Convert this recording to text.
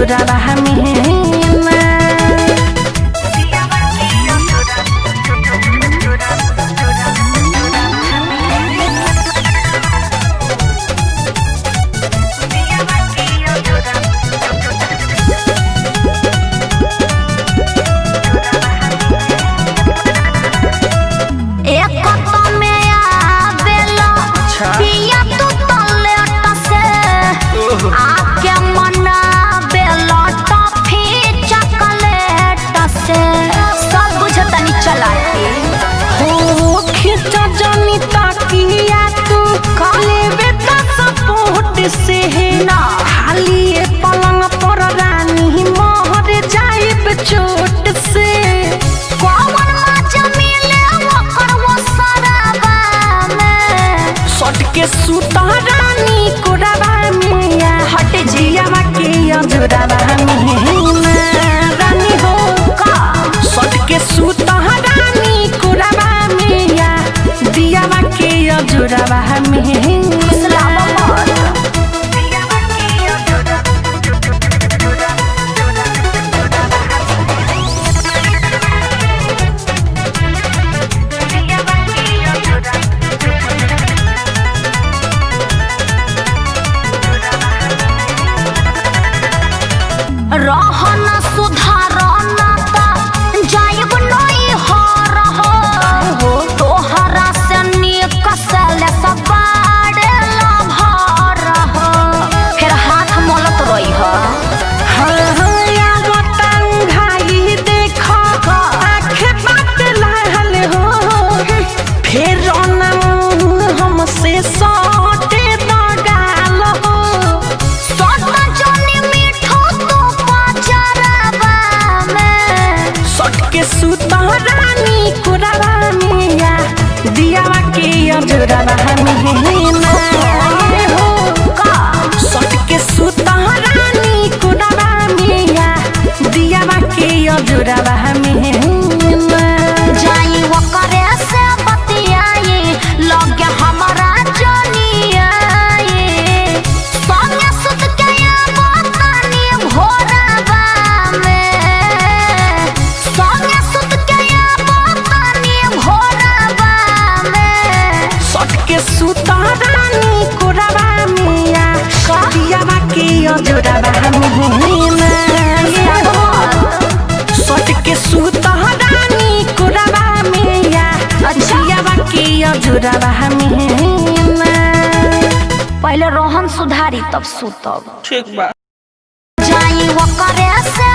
अजुरावा हमीना से ना खाली पलंग पर रानी मोहर जाइब चोट से कौन मजा मिले ओकर वो सराबा में सट के सुता रानी कोराबा में हट जियावा के अजुरावा में रानी हो का सट के सुता रानी कोराबा में दियावा के अजुरावा में रहन सुधारन जाइब नहीं हो तोहरा से निक सले सबाड़े लभर हो फिर हाथ मलत रही हो फिर हमसे सटे दगाल हो सुता रानी कोराबा मिया दियावा के अजुरावा हमीना हो का सट के सुता रानी कोराबा मिया दियावा के अजुरावा हमीना जाई वकरे से बतियाई लगे हमारा जनिया संगे सुत के बतानी भोराबा में संगे सुत के बतानी भोराबा में सट के सुता रानी कोराबा मिया दियावा के अजुरावा हमीना सट के सुता रानी कोराबा मिया दियावा के अजुरावा हमीना पहले रोहन सुधारी तब सुतब ठीक बा जाई वकरे से